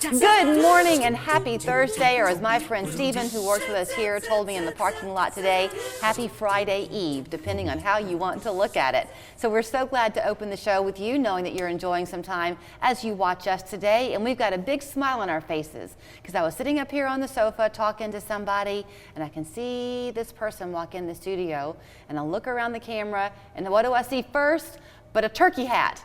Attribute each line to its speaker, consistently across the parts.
Speaker 1: Good morning and happy Thursday, or as my friend Stephen, who works with us here, told me in the parking lot today, happy Friday Eve, depending on how you want to look at it. So we're so glad to open the show with you, knowing that you're enjoying some time as you watch us today. And we've got a big smile on our faces because I was sitting up here on the sofa talking to somebody, and I can see this person walk in the studio, and I look around the camera, and what do I see first but a turkey hat?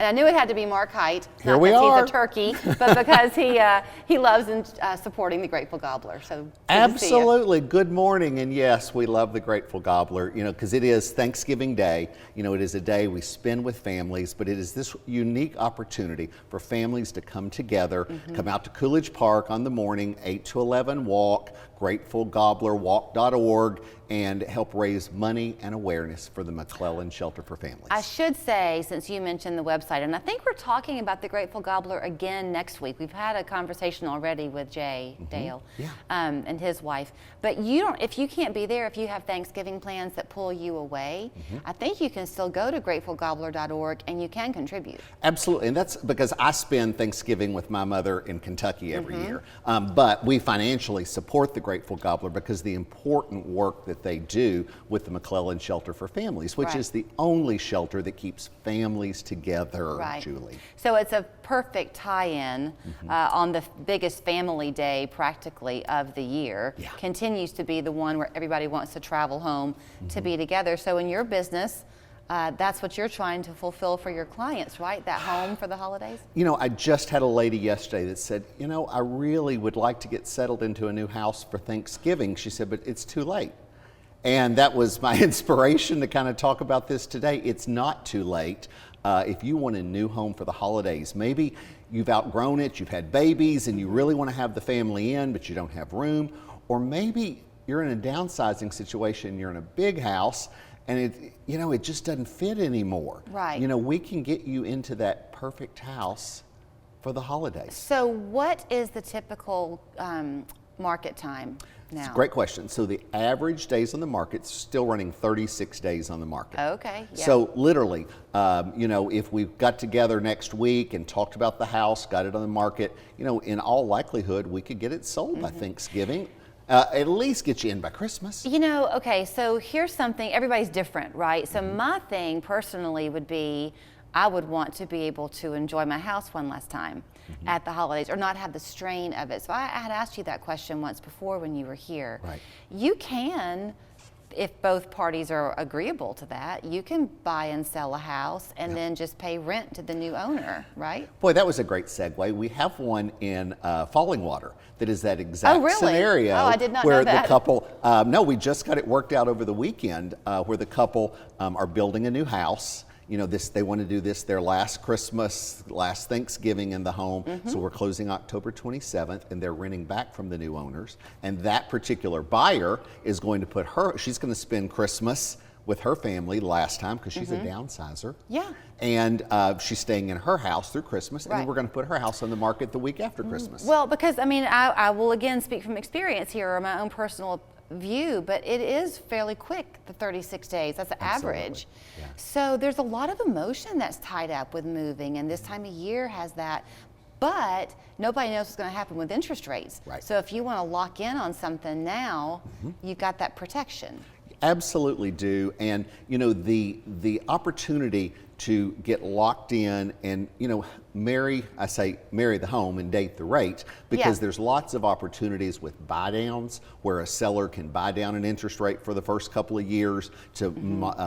Speaker 1: And I knew it had to be Mark Hite, not because he's a turkey, but because he loves supporting the Grateful Gobbler. So
Speaker 2: absolutely. Good morning, and yes, we love the Grateful Gobbler. You know, because it is Thanksgiving Day. You know, it is a day we spend with families, but it is this unique opportunity for families to come together, come out to Coolidge Park on the morning, 8 to 11 walk, GratefulGobblerWalk.org, and help raise money and awareness for the McClellan Shelter for Families.
Speaker 1: I should say, since you mentioned the website, and I think we're talking about the Grateful Gobbler again next week. We've had a conversation already with Jay Dale and his wife. But you don't, if you can't be there, if you have Thanksgiving plans that pull you away, I think you can still go to GratefulGobbler.org and you can contribute.
Speaker 2: Absolutely, and that's because I spend Thanksgiving with my mother in Kentucky every year. But we financially support the Grateful Gobbler because the important work that they do with the McClellan Shelter for Families, which is the only shelter that keeps families together, Julie.
Speaker 1: So it's a perfect tie-in on the biggest family day practically of the year. Continues to be the one where everybody wants to travel home to be together. So in your business, that's what you're trying to fulfill for your clients, right? That home for the holidays? You
Speaker 2: know, I just had a lady yesterday that said, you know, I really would like to get settled into a new house for Thanksgiving. She said, but it's too late. And that was my inspiration to kind of talk about this today. It's not too late. If you want a new home for the holidays, maybe you've outgrown it, you've had babies, and you really want to have the family in, but you don't have room. Or maybe you're in a downsizing situation, you're in a big house, and it just doesn't fit anymore.
Speaker 1: Right.
Speaker 2: You know, we can get you into that perfect house for the holidays.
Speaker 1: So what is the typical market time now?
Speaker 2: It's a great question. So the average days on the market's still running 36 days on the market.
Speaker 1: Okay. Yeah.
Speaker 2: So literally, you know, if we got together next week and talked about the house, got it on the market, you know, in all likelihood, we could get it sold by Thanksgiving. At least get you in by Christmas.
Speaker 1: You know, okay, so here's something, everybody's different, right? So my thing personally would be, I would want to be able to enjoy my house one last time at the holidays, or not have the strain of it. So I had asked you that question once before when you were here.
Speaker 2: Right.
Speaker 1: You can, if both parties are agreeable to that, you can buy and sell a house and then just pay rent to the new owner, right?
Speaker 2: Boy, that was a great segue. We have one in Falling Water that is that exact scenario.
Speaker 1: Oh, I did not
Speaker 2: where
Speaker 1: know that.
Speaker 2: The couple, no, we just got it worked out over the weekend, where the couple are building a new house. You know, they want to do this their last Christmas, last Thanksgiving in the home. So we're closing October 27th, and they're renting back from the new owners. And that particular buyer is going to put she's going to spend Christmas with her family last time because she's a downsizer.
Speaker 1: Yeah.
Speaker 2: And she's staying in her house through Christmas, and then we're going to put her house on the market the week after Christmas.
Speaker 1: Well, because, I mean, I will again speak from experience here, or my own personal view, but it is fairly quick, the 36 days. That's the average.
Speaker 2: Yeah.
Speaker 1: So there's a lot of emotion that's tied up with moving, and this time of year has that. But nobody knows what's going to happen with interest rates.
Speaker 2: Right.
Speaker 1: So if you want to lock in on something now, you've got that protection.
Speaker 2: Absolutely do. And, you know, the opportunity to get locked in and, you know, marry the home and date the rate, because there's lots of opportunities with buy downs where a seller can buy down an interest rate for the first couple of years to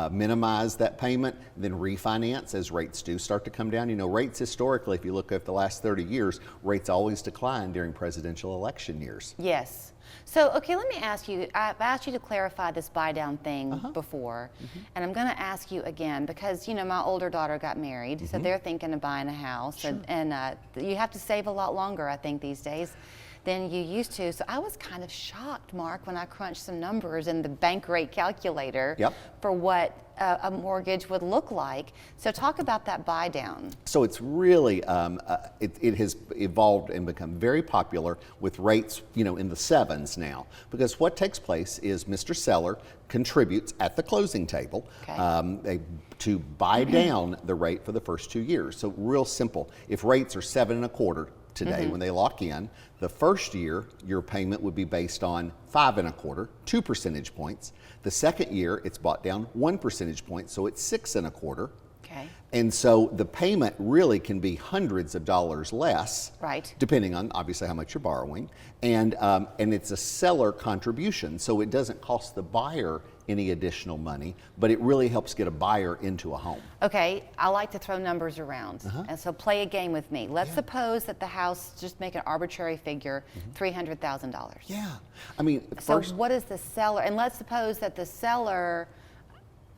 Speaker 2: minimize that payment, then refinance as rates do start to come down. You know, rates historically, if you look at the last 30 years, rates always decline during presidential election years.
Speaker 1: Yes. So, okay, let me ask you, I've asked you to clarify this buy down thing before, and I'm going to ask you again because, you know, my older daughter got married, so they're thinking of buying a house, and you have to save a lot longer, I think, these days. than you used to. So I was kind of shocked, Mark, when I crunched some numbers in the bank rate calculator for what a mortgage would look like. So talk about that buy down.
Speaker 2: So it's really, it has evolved and become very popular with rates, in the 7s now. Because what takes place is Mr. Seller contributes at the closing table to buy down the rate for the first 2 years. So real simple. If rates are 7.25 today when they lock in, the first year your payment would be based on 5.25, 2 percentage points. The second year it's bought down 1 percentage point, so it's 6.25.
Speaker 1: Okay.
Speaker 2: And so the payment really can be hundreds of dollars less, depending on obviously how much you're borrowing, and it's a seller contribution, so it doesn't cost the buyer any additional money, but it really helps get a buyer into a home.
Speaker 1: Okay, I like to throw numbers around, and so play a game with me. Let's suppose that the house, just make an arbitrary figure, $300,000.
Speaker 2: Yeah, I mean,
Speaker 1: so what is the seller? And let's suppose that the seller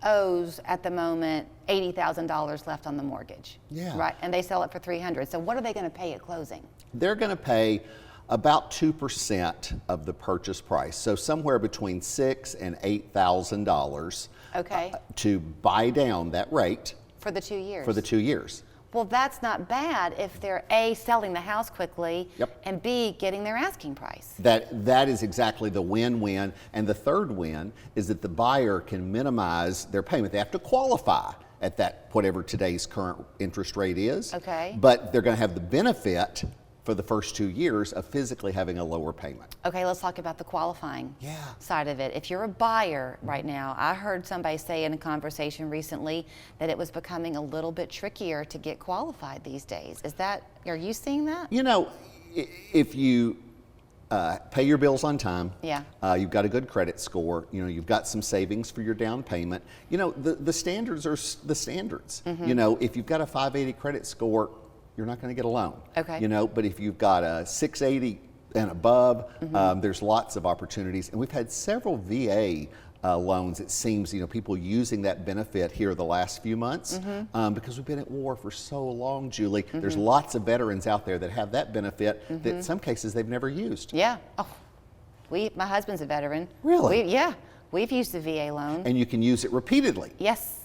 Speaker 1: owes at the moment $80,000 left on the mortgage.
Speaker 2: Yeah.
Speaker 1: Right, and they sell it for $300,000. So what are they going to pay at closing?
Speaker 2: They're going to pay about 2% of the purchase price, so somewhere between $6,000 and $8,000 to buy down that rate
Speaker 1: for the 2 years.
Speaker 2: For the 2 years.
Speaker 1: Well, that's not bad if they're A, selling the house quickly, and B, getting their asking price.
Speaker 2: That is exactly the win-win. And the third win is that the buyer can minimize their payment. They have to qualify at that, whatever today's current interest rate is.
Speaker 1: Okay.
Speaker 2: But they're going to have the benefit for the first 2 years of physically having a lower payment.
Speaker 1: Okay, let's talk about the qualifying side of it. If you're a buyer right now, I heard somebody say in a conversation recently that it was becoming a little bit trickier to get qualified these days. Are you seeing that?
Speaker 2: If you pay your bills on time, you've got a good credit score, you've got some savings for your down payment, the standards are the standards. If you've got a 580 credit score, you're not going to get a loan.
Speaker 1: Okay.
Speaker 2: But if you've got a 680 and above, there's lots of opportunities. And we've had several VA loans, it seems, people using that benefit here the last few months because we've been at war for so long, Julie. There's lots of veterans out there that have that benefit that in some cases they've never used.
Speaker 1: Yeah. Oh, my husband's a veteran.
Speaker 2: Really?
Speaker 1: We've used the VA loan.
Speaker 2: And you can use it repeatedly.
Speaker 1: Yes.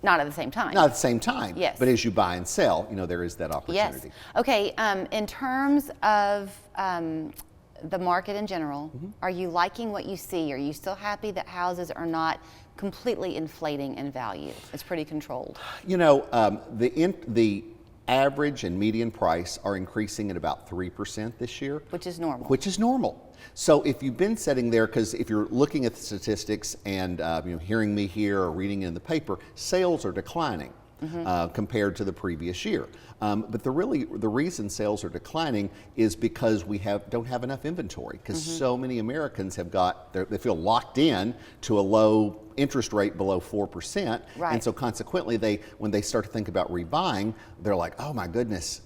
Speaker 1: Not at the same time.
Speaker 2: Not at the same time.
Speaker 1: Yes.
Speaker 2: But as you buy and sell, there is that opportunity.
Speaker 1: Yes. Okay, in terms of the market in general, are you liking what you see? Are you still happy that houses are not completely inflating in value? It's pretty controlled.
Speaker 2: The average and median price are increasing at about 3% this year.
Speaker 1: Which is normal.
Speaker 2: Which is normal. So if you've been sitting there, because if you're looking at the statistics and hearing me here or reading in the paper, sales are declining compared to the previous year. But the reason sales are declining is because we don't have enough inventory, because so many Americans they feel locked in to a low interest rate below 4%.
Speaker 1: Right.
Speaker 2: And so consequently, when they start to think about rebuying, they're like, oh my goodness,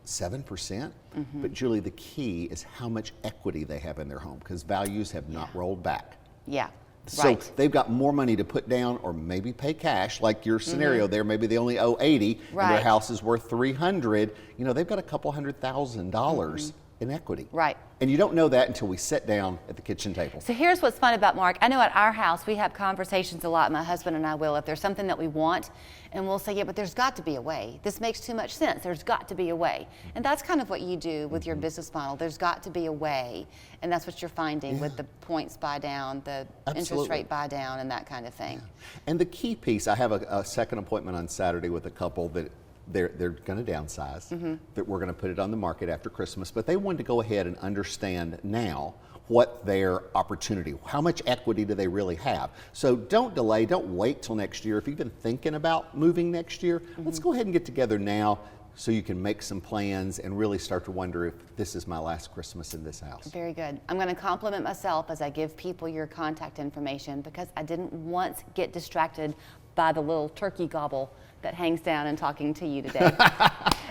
Speaker 2: 7%? But Julie, the key is how much equity they have in their home, because values have not rolled back.
Speaker 1: Yeah.
Speaker 2: So they've got more money to put down or maybe pay cash, like your scenario there. Maybe they only owe 80 and their house is worth 300. They've got a couple $100,000 in equity.
Speaker 1: Right.
Speaker 2: And you don't know that until we sit down at the kitchen table.
Speaker 1: So here's what's fun about Mark. I know at our house we have conversations a lot, my husband and I will, if there's something that we want, and we'll say, yeah, but there's got to be a way. This makes too much sense. There's got to be a way. And that's kind of what you do with your business model. There's got to be a way. And that's what you're finding with the points buy down, the interest rate buy down, and that kind of thing.
Speaker 2: Yeah. And the key piece, I have a second appointment on Saturday with a couple that they're going to downsize, that we're going to put it on the market after Christmas, but they wanted to go ahead and understand now what their opportunity, how much equity do they really have. So don't delay, don't wait till next year. If you've been thinking about moving next year, let's go ahead and get together now so you can make some plans and really start to wonder if this is my last Christmas in this house.
Speaker 1: Very good. I'm going to compliment myself as I give people your contact information, because I didn't once get distracted by the little turkey gobble that hangs down and talking to you today.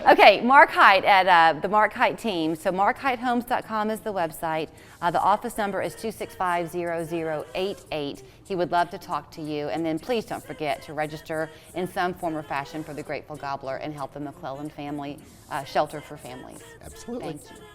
Speaker 1: Okay, Mark Hite at the Mark Hite team. So markhitehomes.com is the website. The office number is 265-0088. He would love to talk to you. And then please don't forget to register in some form or fashion for the Grateful Gobbler and help the McClellan family shelter for families.
Speaker 2: Absolutely.
Speaker 1: Thank you.